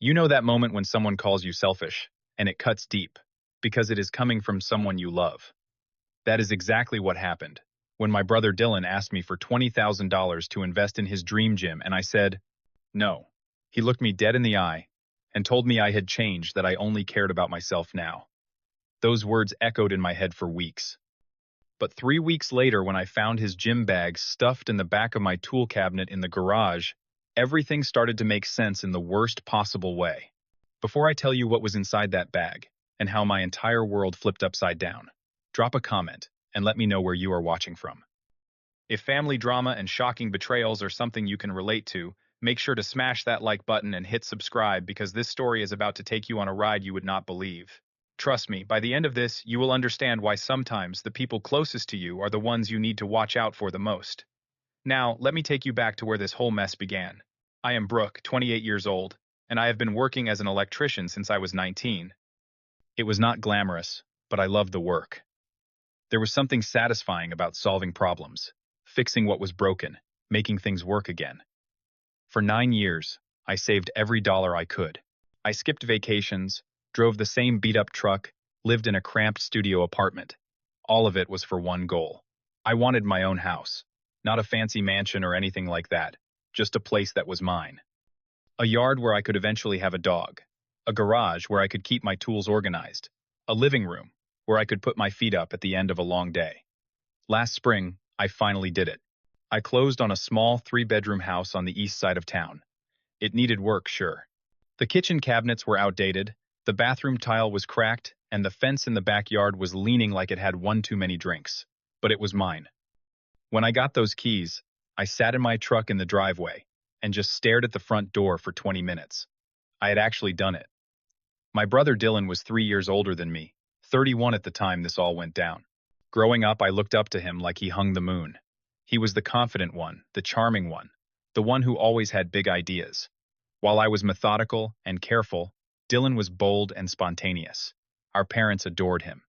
You know that moment when someone calls you selfish, and it cuts deep, because it is coming from someone you love. That is exactly what happened when my brother Dylan asked me for $20,000 to invest in his dream gym, and I said, no. He looked me dead in the eye and told me I had changed, that I only cared about myself now. Those words echoed in my head for weeks. But 3 weeks later, when I found his gym bag stuffed in the back of my tool cabinet in the garage, everything started to make sense in the worst possible way. Before I tell you what was inside that bag and how my entire world flipped upside down, drop a comment and let me know where you are watching from. If family drama and shocking betrayals are something you can relate to, make sure to smash that like button and hit subscribe, because this story is about to take you on a ride you would not believe. Trust me, by the end of this, you will understand why sometimes the people closest to you are the ones you need to watch out for the most. Now, let me take you back to where this whole mess began. I am Brooke, 28 years old, and I have been working as an electrician since I was 19. It was not glamorous, but I loved the work. There was something satisfying about solving problems, fixing what was broken, making things work again. For 9 years, I saved every dollar I could. I skipped vacations, drove the same beat-up truck, lived in a cramped studio apartment. All of it was for one goal. I wanted my own house. Not a fancy mansion or anything like that, just a place that was mine. A yard where I could eventually have a dog. A garage where I could keep my tools organized. A living room where I could put my feet up at the end of a long day. Last spring, I finally did it. I closed on a small 3-bedroom house on the east side of town. It needed work, sure. The kitchen cabinets were outdated, the bathroom tile was cracked, and the fence in the backyard was leaning like it had one too many drinks. But it was mine. When I got those keys, I sat in my truck in the driveway and just stared at the front door for 20 minutes. I had actually done it. My brother Dylan was 3 years older than me, 31 at the time this all went down. Growing up, I looked up to him like he hung the moon. He was the confident one, the charming one, the one who always had big ideas. While I was methodical and careful, Dylan was bold and spontaneous. Our parents adored him.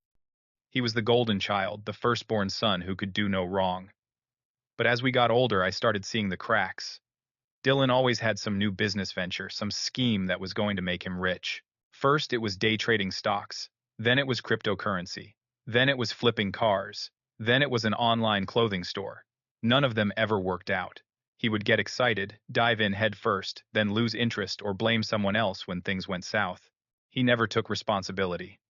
He was the golden child, the firstborn son who could do no wrong. But as we got older, I started seeing the cracks. Dylan always had some new business venture, some scheme that was going to make him rich. First, it was day trading stocks. Then it was cryptocurrency. Then it was flipping cars. Then it was an online clothing store. None of them ever worked out. He would get excited, dive in head first, then lose interest or blame someone else when things went south. He never took responsibility.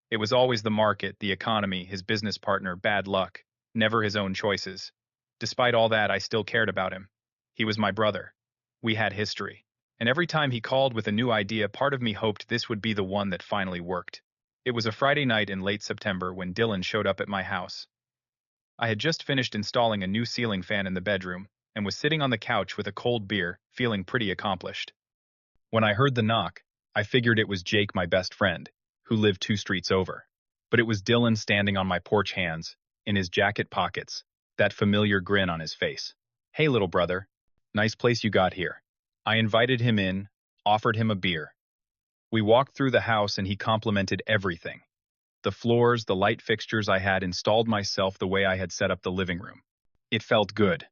It was always the market, the economy, his business partner, bad luck, never his own choices. Despite all that, I still cared about him. He was my brother. We had history. And every time he called with a new idea, part of me hoped this would be the one that finally worked. It was a Friday night in late September when Dylan showed up at my house. I had just finished installing a new ceiling fan in the bedroom and was sitting on the couch with a cold beer, feeling pretty accomplished. When I heard the knock, I figured it was Jake, my best friend, who lived 2 streets over. But it was Dylan standing on my porch, hands in his jacket pockets, that familiar grin on his face. Hey, little brother. Nice place you got here. I invited him in, offered him a beer. We walked through the house and he complimented everything. The floors, the light fixtures I had installed myself, the way I had set up the living room. It felt good.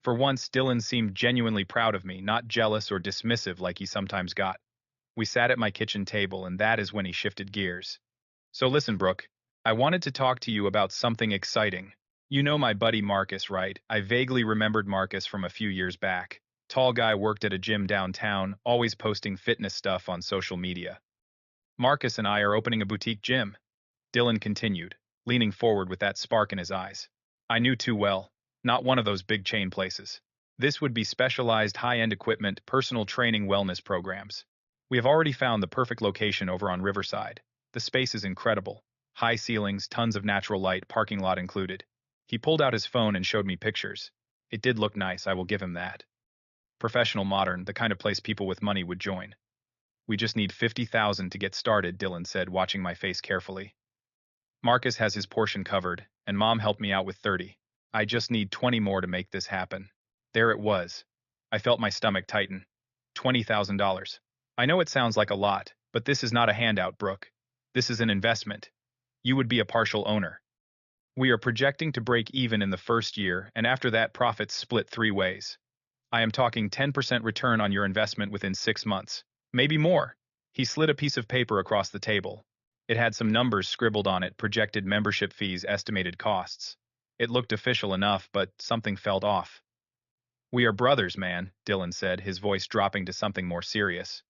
For once, Dylan seemed genuinely proud of me, not jealous or dismissive like he sometimes got. We sat at my kitchen table, and that is when he shifted gears. So listen, Brooke, I wanted to talk to you about something exciting. You know my buddy Marcus, right? I vaguely remembered Marcus from a few years back. Tall guy, worked at a gym downtown, always posting fitness stuff on social media. Marcus and I are opening a boutique gym, Dylan continued, leaning forward with that spark in his eyes. I knew too well. Not one of those big chain places. This would be specialized high-end equipment, personal training, wellness programs. We have already found the perfect location over on Riverside. The space is incredible. High ceilings, tons of natural light, parking lot included. He pulled out his phone and showed me pictures. It did look nice, I will give him that. Professional, modern, the kind of place people with money would join. We just need $50,000 to get started, Dylan said, watching my face carefully. Marcus has his portion covered, and Mom helped me out with 30. I just need 20 more to make this happen. There it was. I felt my stomach tighten. $20,000. I know it sounds like a lot, but this is not a handout, Brooke. This is an investment. You would be a partial owner. We are projecting to break even in the first year, and after that, profits split 3 ways. I am talking 10% return on your investment within 6 months. Maybe more. He slid a piece of paper across the table. It had some numbers scribbled on it, projected membership fees, estimated costs. It looked official enough, but something felt off. We are brothers, man, Dylan said, his voice dropping to something more serious.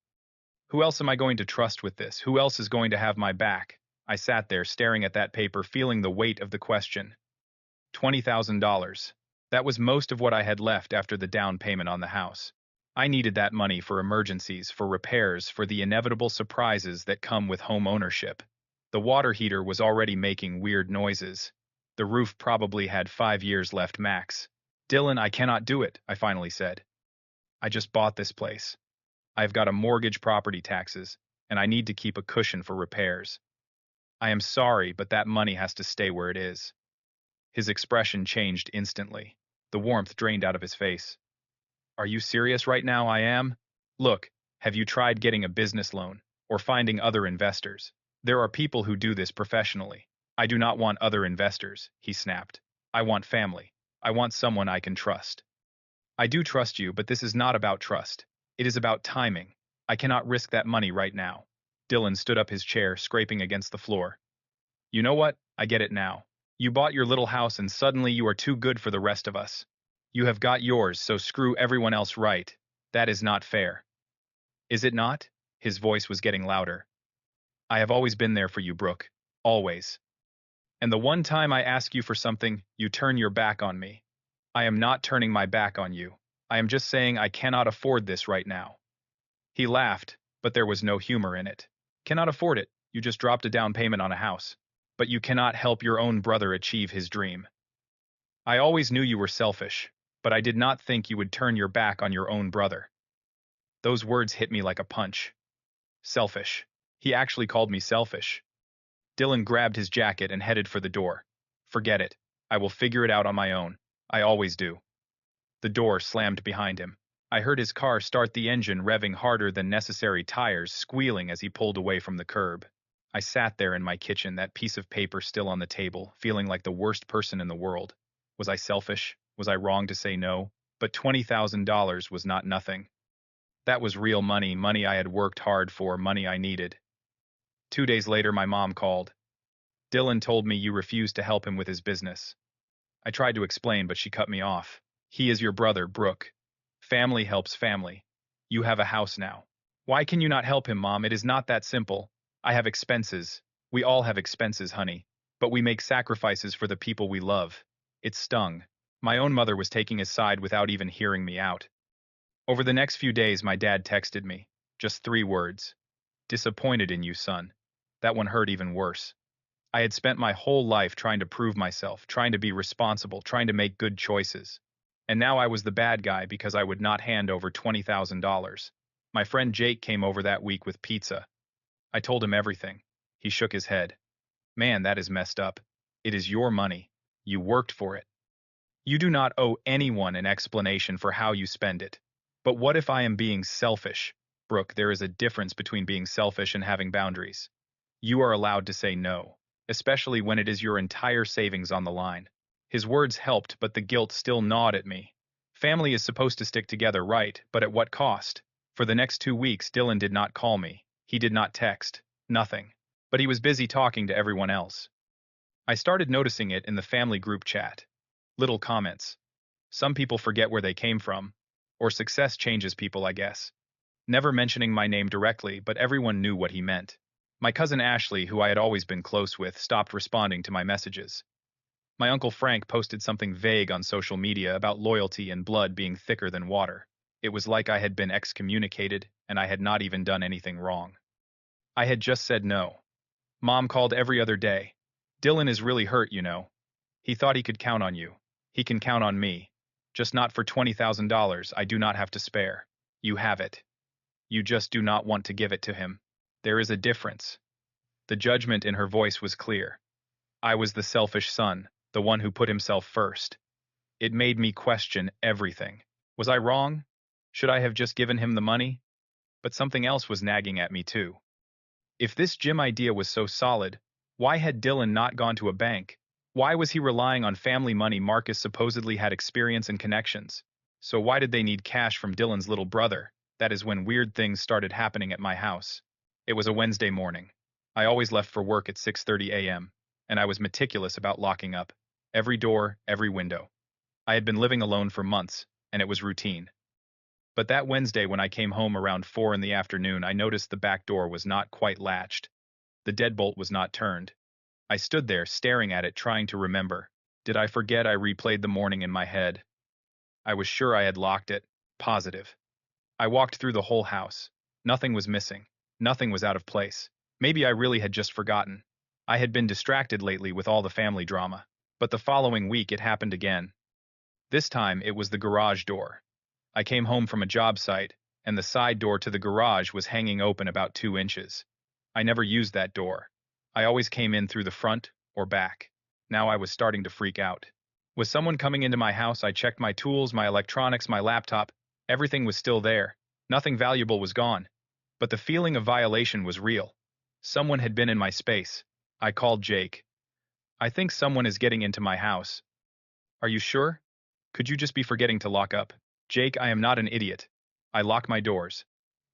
Who else am I going to trust with this? Who else is going to have my back? I sat there, staring at that paper, feeling the weight of the question. $20,000. That was most of what I had left after the down payment on the house. I needed that money for emergencies, for repairs, for the inevitable surprises that come with home ownership. The water heater was already making weird noises. The roof probably had 5 years left max. Dylan, I cannot do it, I finally said. I just bought this place. I've got a mortgage, property taxes, and I need to keep a cushion for repairs. I am sorry, but that money has to stay where it is. His expression changed instantly. The warmth drained out of his face. Are you serious right now? I am. Look, have you tried getting a business loan or finding other investors? There are people who do this professionally. I do not want other investors, he snapped. I want family. I want someone I can trust. I do trust you, but this is not about trust. It is about timing. I cannot risk that money right now. Dylan stood up his chair, scraping against the floor. You know what? I get it now. You bought your little house and suddenly you are too good for the rest of us. You have got yours, so screw everyone else, right? That is not fair. Is it not? His voice was getting louder. I have always been there for you, Brooke. Always. And the one time I ask you for something, you turn your back on me. I am not turning my back on you. I am just saying I cannot afford this right now. He laughed, but there was no humor in it. Cannot afford it. You just dropped a down payment on a house. But you cannot help your own brother achieve his dream. I always knew you were selfish, but I did not think you would turn your back on your own brother. Those words hit me like a punch. Selfish. He actually called me selfish. Dylan grabbed his jacket and headed for the door. Forget it. I will figure it out on my own. I always do. The door slammed behind him. I heard his car start, the engine revving harder than necessary, tires squealing as he pulled away from the curb. I sat there in my kitchen, that piece of paper still on the table, feeling like the worst person in the world. Was I selfish? Was I wrong to say no? But $20,000 was not nothing. That was real money, money I had worked hard for, money I needed. 2 days later, my mom called. Dylan told me you refused to help him with his business. I tried to explain, but she cut me off. He is your brother, Brooke. Family helps family. You have a house now. Why can you not help him, Mom? It is not that simple. I have expenses. We all have expenses, honey. But we make sacrifices for the people we love. It stung. My own mother was taking his side without even hearing me out. Over the next few days, my dad texted me. Just 3 words. Disappointed in you, son. That one hurt even worse. I had spent my whole life trying to prove myself, trying to be responsible, trying to make good choices. And now I was the bad guy because I would not hand over $20,000. My friend Jake came over that week with pizza. I told him everything. He shook his head. Man, that is messed up. It is your money. You worked for it. You do not owe anyone an explanation for how you spend it. But what if I am being selfish? Brooke, there is a difference between being selfish and having boundaries. You are allowed to say no, especially when it is your entire savings on the line. His words helped, but the guilt still gnawed at me. Family is supposed to stick together, right? But at what cost? For the next 2 weeks, Dylan did not call me. He did not text. Nothing. But he was busy talking to everyone else. I started noticing it in the family group chat. Little comments. Some people forget where they came from. Or success changes people, I guess. Never mentioning my name directly, but everyone knew what he meant. My cousin Ashley, who I had always been close with, stopped responding to my messages. My uncle Frank posted something vague on social media about loyalty and blood being thicker than water. It was like I had been excommunicated, and I had not even done anything wrong. I had just said no. Mom called every other day. Dylan is really hurt, you know. He thought he could count on you. He can count on me. Just not for $20,000 I do not have to spare. You have it. You just do not want to give it to him. There is a difference. The judgment in her voice was clear. I was the selfish son, the one who put himself first. It made me question everything. Was I wrong? Should I have just given him the money? But something else was nagging at me too. If this gym idea was so solid, why had Dylan not gone to a bank? Why was he relying on family money? Marcus supposedly had experience and connections. So why did they need cash from Dylan's little brother? That is when weird things started happening at my house. It was a Wednesday morning. I always left for work at 6:30 a.m., and I was meticulous about locking up every door, every window. I had been living alone for months, and it was routine. But that Wednesday when I came home around 4 in the afternoon, I noticed the back door was not quite latched. The deadbolt was not turned. I stood there staring at it, trying to remember. Did I forget? I replayed the morning in my head. I was sure I had locked it. Positive. I walked through the whole house. Nothing was missing. Nothing was out of place. Maybe I really had just forgotten. I had been distracted lately with all the family drama. But the following week it happened again. This time it was the garage door. I came home from a job site, and the side door to the garage was hanging open about 2 inches. I never used that door. I always came in through the front or back. Now I was starting to freak out. Was someone coming into my house? I checked my tools, my electronics, my laptop. Everything was still there. Nothing valuable was gone. But the feeling of violation was real. Someone had been in my space. I called Jake. I think someone is getting into my house. Are you sure? Could you just be forgetting to lock up? Jake, I am not an idiot. I lock my doors.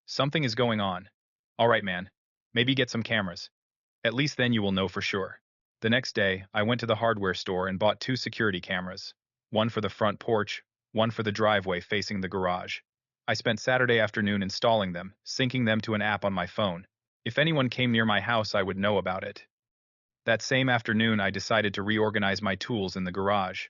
Something is going on. All right, man. Maybe get some cameras. At least then you will know for sure. The next day, I went to the hardware store and bought 2 security cameras. One for the front porch, one for the driveway facing the garage. I spent Saturday afternoon installing them, syncing them to an app on my phone. If anyone came near my house, I would know about it. That same afternoon, I decided to reorganize my tools in the garage.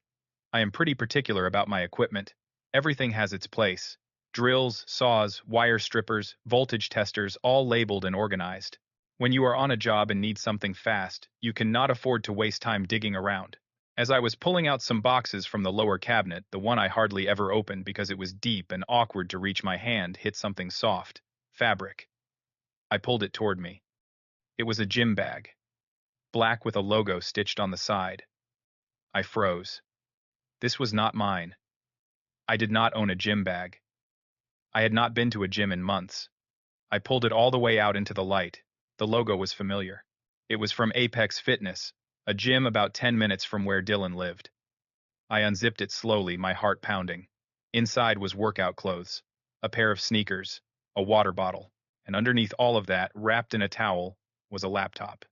I am pretty particular about my equipment. Everything has its place. Drills, saws, wire strippers, voltage testers, all labeled and organized. When you are on a job and need something fast, you cannot afford to waste time digging around. As I was pulling out some boxes from the lower cabinet, the one I hardly ever opened because it was deep and awkward to reach my hand hit something soft. Fabric. I pulled it toward me. It was a gym bag. Black with a logo stitched on the side. I froze. This was not mine. I did not own a gym bag. I had not been to a gym in months. I pulled it all the way out into the light. The logo was familiar. It was from Apex Fitness, a gym about 10 minutes from where Dylan lived. I unzipped it slowly, my heart pounding. Inside was workout clothes, a pair of sneakers, a water bottle, and underneath all of that, wrapped in a towel, was a laptop.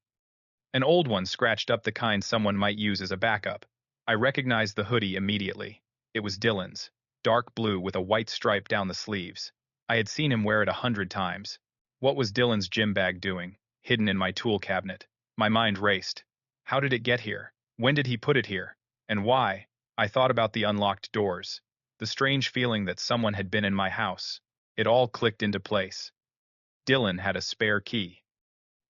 An old one scratched up, the kind someone might use as a backup. I recognized the hoodie immediately. It was Dylan's, dark blue with a white stripe down the sleeves. I had seen him wear it 100 times. What was Dylan's gym bag doing, hidden in my tool cabinet? My mind raced. How did it get here? When did he put it here? And why? I thought about the unlocked doors, the strange feeling that someone had been in my house. It all clicked into place. Dylan had a spare key.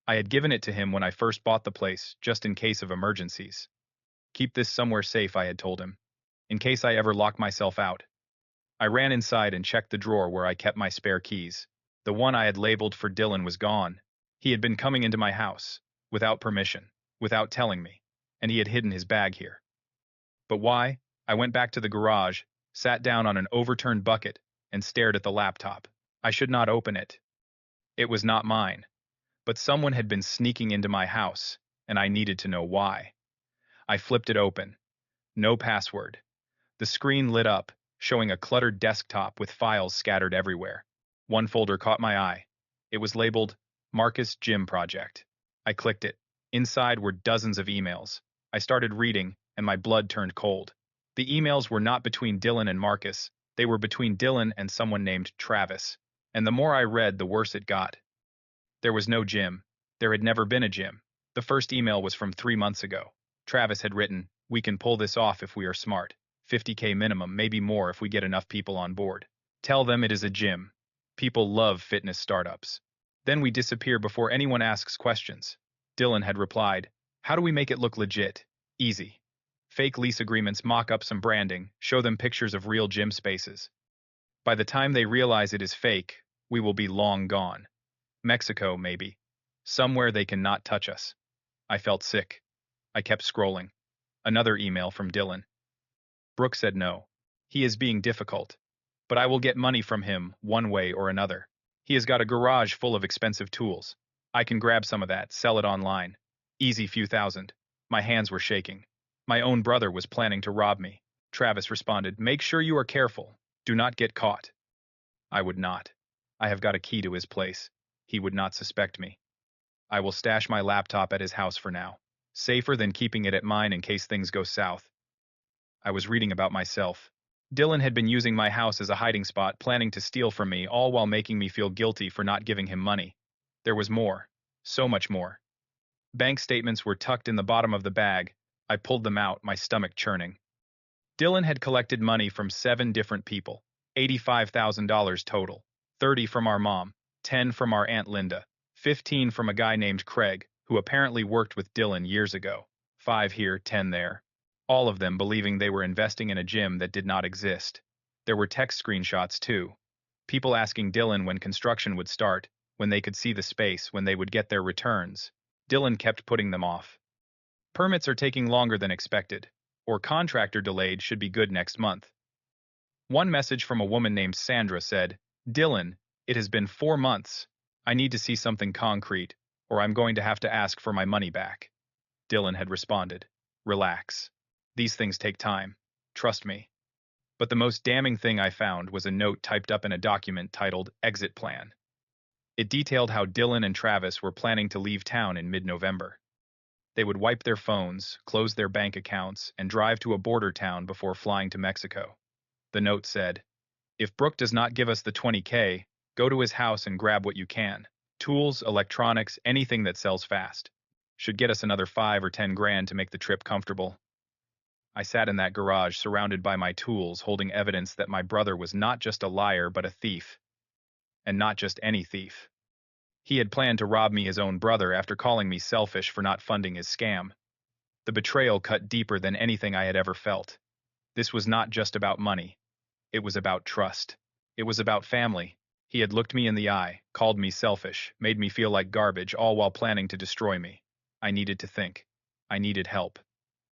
I had given it to him when I first bought the place, just in case of emergencies. Keep this somewhere safe, I had told him, in case I ever lock myself out. I ran inside and checked the drawer where I kept my spare keys. The one I had labeled for Dylan was gone. He had been coming into my house, without permission, without telling me, and he had hidden his bag here. But why? I went back to the garage, sat down on an overturned bucket, and stared at the laptop. I should not open it. It was not mine. But someone had been sneaking into my house, and I needed to know why. I flipped it open. No password. The screen lit up, showing a cluttered desktop with files scattered everywhere. One folder caught my eye. It was labeled Marcus Gym Project. I clicked it. Inside were dozens of emails. I started reading, and my blood turned cold. The emails were not between Dylan and Marcus. They were between Dylan and someone named Travis. And the more I read, the worse it got. There was no gym. There had never been a gym. The first email was from 3 months ago. Travis had written, "We can pull this off if we are smart. 50K minimum, maybe more if we get enough people on board. Tell them it is a gym. People love fitness startups. Then we disappear before anyone asks questions." Dylan had replied, "How do we make it look legit? Easy. Fake lease agreements, mock up some branding, show them pictures of real gym spaces. By the time they realize it is fake, we will be long gone. Mexico, maybe. Somewhere they cannot touch us." I felt sick. I kept scrolling. Another email from Dylan. Brooke said no. He is being difficult. But I will get money from him one way or another. He has got a garage full of expensive tools. I can grab some of that, sell it online. Easy few thousand. My hands were shaking. My own brother was planning to rob me. Travis responded, "Make sure you are careful. Do not get caught." I would not. I have got a key to his place. He would not suspect me. I will stash my laptop at his house for now. Safer than keeping it at mine in case things go south. I was reading about myself. Dylan had been using my house as a hiding spot, planning to steal from me, all while making me feel guilty for not giving him money. There was more. So much more. Bank statements were tucked in the bottom of the bag. I pulled them out, my stomach churning. Dylan had collected money from 7 different people. $85,000 total. 30 from our mom, 10 from our Aunt Linda, 15 from a guy named Craig, who apparently worked with Dylan years ago. 5 here, 10 there. All of them believing they were investing in a gym that did not exist. There were text screenshots, too. People asking Dylan when construction would start, when they could see the space, when they would get their returns. Dylan kept putting them off. Permits are taking longer than expected, or contractor delayed should be good next month. One message from a woman named Sandra said, Dylan, it has been 4 months. I need to see something concrete, or I'm going to have to ask for my money back. Dylan had responded, relax. These things take time. Trust me. But the most damning thing I found was a note typed up in a document titled Exit Plan. It detailed how Dylan and Travis were planning to leave town in mid-November. They would wipe their phones, close their bank accounts, and drive to a border town before flying to Mexico. The note said, if Brooke does not give us the $20K, go to his house and grab what you can. Tools, electronics, anything that sells fast. Should get us another 5 or 10 grand to make the trip comfortable. I sat in that garage surrounded by my tools, holding evidence that my brother was not just a liar but a thief. And not just any thief. He had planned to rob me his own brother after calling me selfish for not funding his scam. The betrayal cut deeper than anything I had ever felt. This was not just about money. It was about trust. It was about family. He had looked me in the eye, called me selfish, made me feel like garbage, all while planning to destroy me. I needed to think. I needed help.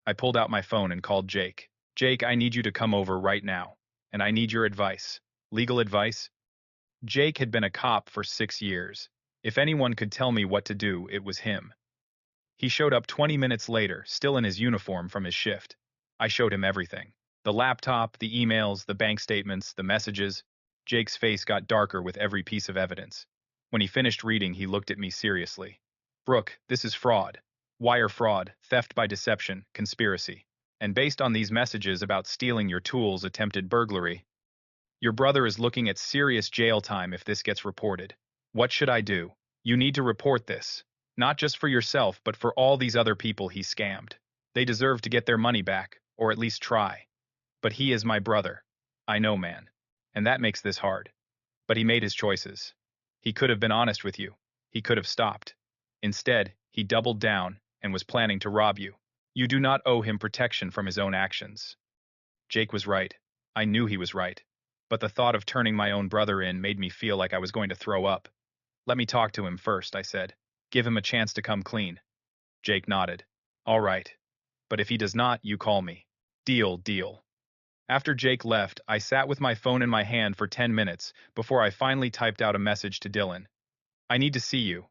I pulled out my phone and called Jake. Jake, I need you to come over right now. And I need your advice. Legal advice? Jake had been a cop for 6 years. If anyone could tell me what to do, it was him. He showed up 20 minutes later, still in his uniform from his shift. I showed him everything. The laptop, the emails, the bank statements, the messages. Jake's face got darker with every piece of evidence. When he finished reading, he looked at me seriously. Brooke, this is fraud. Wire fraud, theft by deception, conspiracy. And based on these messages about stealing your tools, attempted burglary, your brother is looking at serious jail time if this gets reported. What should I do? You need to report this. Not just for yourself, but for all these other people he scammed. They deserve to get their money back, or at least try. But he is my brother. I know, man. And that makes this hard. But he made his choices. He could have been honest with you. He could have stopped. Instead, he doubled down and was planning to rob you. You do not owe him protection from his own actions. Jake was right. I knew he was right. But the thought of turning my own brother in made me feel like I was going to throw up. Let me talk to him first, I said. Give him a chance to come clean. Jake nodded. All right. But if he does not, you call me. Deal, deal. After Jake left, I sat with my phone in my hand for 10 minutes before I finally typed out a message to Dylan. I need to see you.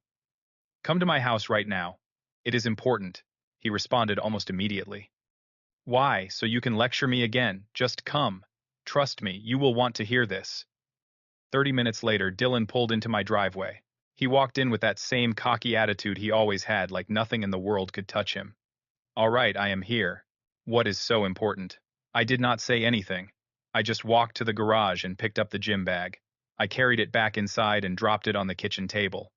Come to my house right now. It is important, he responded almost immediately. Why? So you can lecture me again. Just come. Trust me, you will want to hear this. 30 minutes later, Dylan pulled into my driveway. He walked in with that same cocky attitude he always had, like nothing in the world could touch him. All right, I am here. What is so important? I did not say anything. I just walked to the garage and picked up the gym bag. I carried it back inside and dropped it on the kitchen table.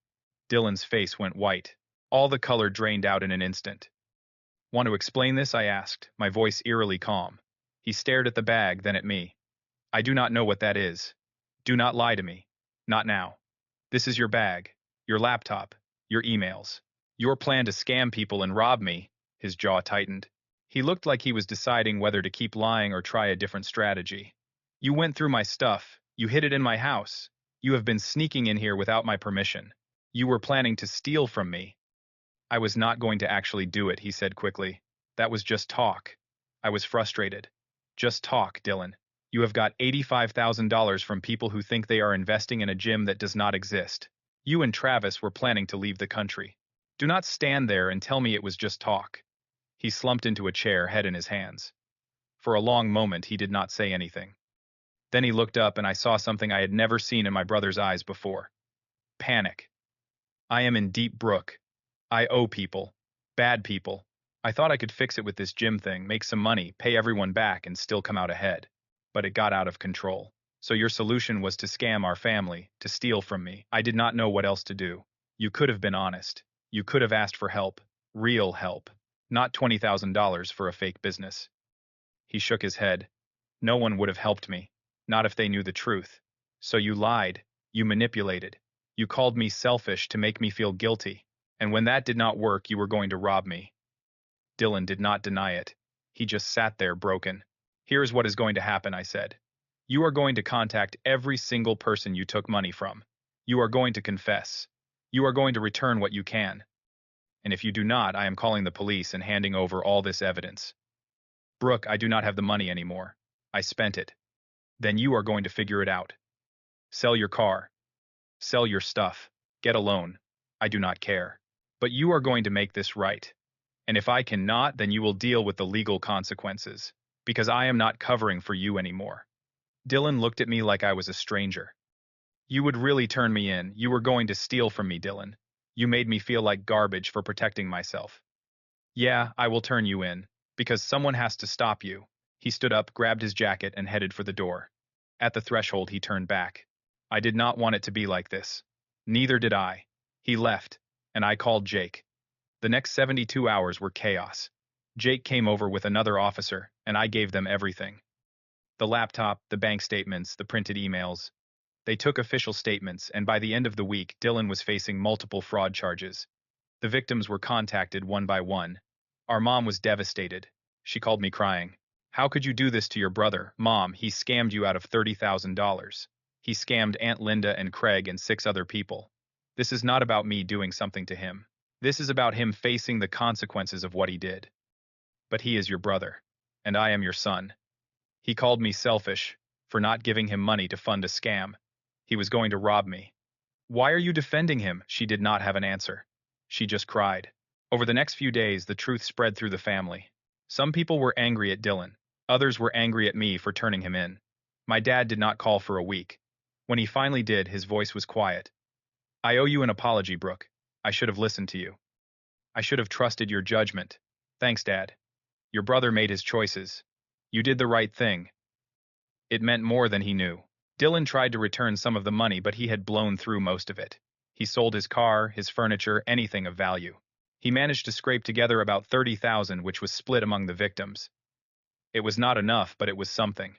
Dylan's face went white. All the color drained out in an instant. Want to explain this? I asked, my voice eerily calm. He stared at the bag, then at me. I do not know what that is. Do not lie to me. Not now. This is your bag, your laptop, your emails. Your plan to scam people and rob me. His jaw tightened. He looked like he was deciding whether to keep lying or try a different strategy. You went through my stuff. You hid it in my house. You have been sneaking in here without my permission. You were planning to steal from me. I was not going to actually do it, he said quickly. That was just talk. I was frustrated. Just talk, Dylan. You have got $85,000 from people who think they are investing in a gym that does not exist. You and Travis were planning to leave the country. Do not stand there and tell me it was just talk. He slumped into a chair, head in his hands. For a long moment, he did not say anything. Then he looked up and I saw something I had never seen in my brother's eyes before. Panic. I am in deep brook. I owe people. Bad people. I thought I could fix it with this gym thing, make some money, pay everyone back, and still come out ahead. But it got out of control. So your solution was to scam our family, to steal from me. I did not know what else to do. You could have been honest. You could have asked for help. Real help. Not $20,000 for a fake business. He shook his head. No one would have helped me. Not if they knew the truth. So you lied. You manipulated. You called me selfish to make me feel guilty. And when that did not work, you were going to rob me. Dylan did not deny it. He just sat there broken. Here is what is going to happen, I said. You are going to contact every single person you took money from. You are going to confess. You are going to return what you can. And if you do not, I am calling the police and handing over all this evidence. Brooke, I do not have the money anymore. I spent it. Then you are going to figure it out. Sell your car. Sell your stuff. Get a loan. I do not care. But you are going to make this right. And if I cannot, then you will deal with the legal consequences. Because I am not covering for you anymore. Dylan looked at me like I was a stranger. You would really turn me in. You were going to steal from me, Dylan. You made me feel like garbage for protecting myself. Yeah, I will turn you in. Because someone has to stop you. He stood up, grabbed his jacket, and headed for the door. At the threshold, he turned back. I did not want it to be like this. Neither did I. He left, and I called Jake. The next 72 hours were chaos. Jake came over with another officer, and I gave them everything. The laptop, the bank statements, the printed emails. They took official statements, and by the end of the week, Dylan was facing multiple fraud charges. The victims were contacted one by one. Our mom was devastated. She called me crying. How could you do this to your brother? Mom, he scammed you out of $30,000. He scammed Aunt Linda and Craig and 6 other people. This is not about me doing something to him. This is about him facing the consequences of what he did. But he is your brother, and I am your son. He called me selfish for not giving him money to fund a scam. He was going to rob me. Why are you defending him? She did not have an answer. She just cried. Over the next few days, the truth spread through the family. Some people were angry at Dylan. Others were angry at me for turning him in. My dad did not call for a week. When he finally did, his voice was quiet. I owe you an apology, Brooke. I should have listened to you. I should have trusted your judgment. Thanks, Dad. Your brother made his choices. You did the right thing. It meant more than he knew. Dylan tried to return some of the money, but he had blown through most of it. He sold his car, his furniture, anything of value. He managed to scrape together about $30,000, which was split among the victims. It was not enough, but it was something.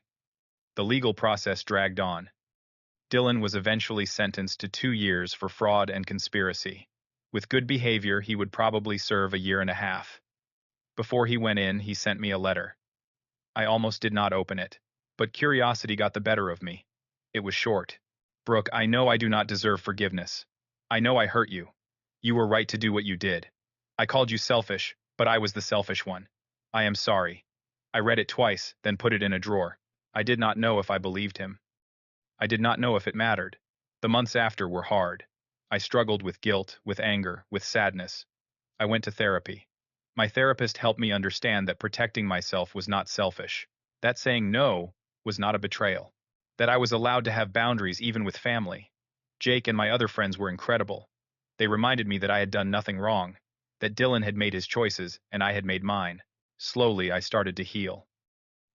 The legal process dragged on. Dylan was eventually sentenced to 2 years for fraud and conspiracy. With good behavior, he would probably serve a year and a half. Before he went in, he sent me a letter. I almost did not open it, but curiosity got the better of me. It was short. Brooke, I know I do not deserve forgiveness. I know I hurt you. You were right to do what you did. I called you selfish, but I was the selfish one. I am sorry. I read it twice, then put it in a drawer. I did not know if I believed him. I did not know if it mattered. The months after were hard. I struggled with guilt, with anger, with sadness. I went to therapy. My therapist helped me understand that protecting myself was not selfish. That saying no was not a betrayal. That I was allowed to have boundaries even with family. Jake and my other friends were incredible. They reminded me that I had done nothing wrong, that Dylan had made his choices and I had made mine. Slowly, I started to heal.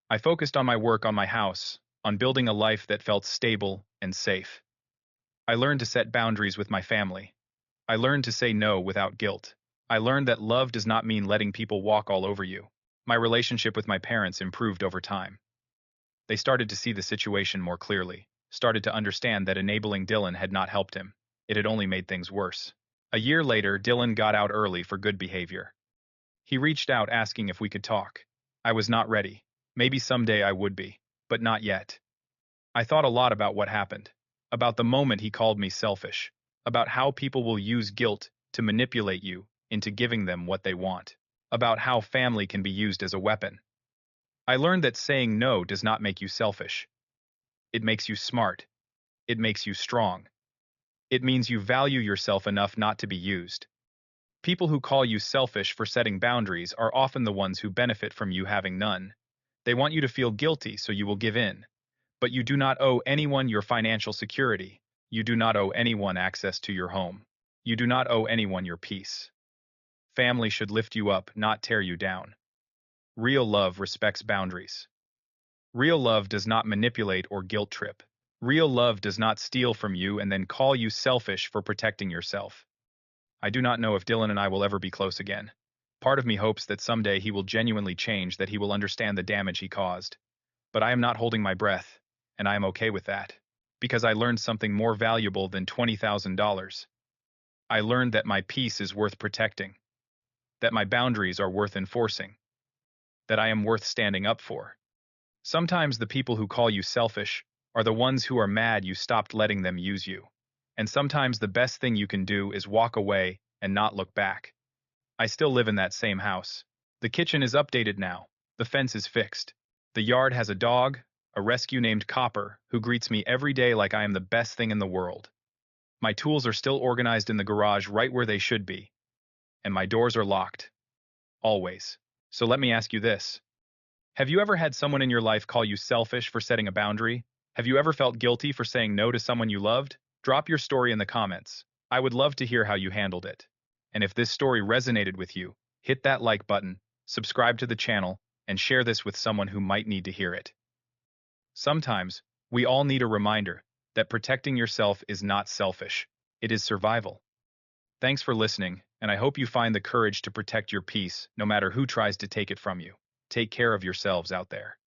I focused on my work on my house, on building a life that felt stable and safe. I learned to set boundaries with my family. I learned to say no without guilt. I learned that love does not mean letting people walk all over you. My relationship with my parents improved over time. They started to see the situation more clearly, started to understand that enabling Dylan had not helped him. It had only made things worse. A year later, Dylan got out early for good behavior. He reached out asking if we could talk. I was not ready. Maybe someday I would be, but not yet. I thought a lot about what happened, about the moment he called me selfish, about how people will use guilt to manipulate you into giving them what they want, about how family can be used as a weapon. I learned that saying no does not make you selfish. It makes you smart. It makes you strong. It means you value yourself enough not to be used. People who call you selfish for setting boundaries are often the ones who benefit from you having none. They want you to feel guilty so you will give in. But you do not owe anyone your financial security. You do not owe anyone access to your home. You do not owe anyone your peace. Family should lift you up, not tear you down. Real love respects boundaries. Real love does not manipulate or guilt trip. Real love does not steal from you and then call you selfish for protecting yourself. I do not know if Dylan and I will ever be close again. Part of me hopes that someday he will genuinely change, that he will understand the damage he caused. But I am not holding my breath, and I am okay with that, because I learned something more valuable than $20,000. I learned that my peace is worth protecting, that my boundaries are worth enforcing, that I am worth standing up for. Sometimes the people who call you selfish are the ones who are mad you stopped letting them use you. And sometimes the best thing you can do is walk away and not look back. I still live in that same house. The kitchen is updated now. The fence is fixed. The yard has a dog, a rescue named Copper, who greets me every day like I am the best thing in the world. My tools are still organized in the garage right where they should be. And my doors are locked. Always. So let me ask you this. Have you ever had someone in your life call you selfish for setting a boundary? Have you ever felt guilty for saying no to someone you loved? Drop your story in the comments. I would love to hear how you handled it. And if this story resonated with you, hit that like button, subscribe to the channel, and share this with someone who might need to hear it. Sometimes, we all need a reminder that protecting yourself is not selfish. It is survival. Thanks for listening, and I hope you find the courage to protect your peace, no matter who tries to take it from you. Take care of yourselves out there.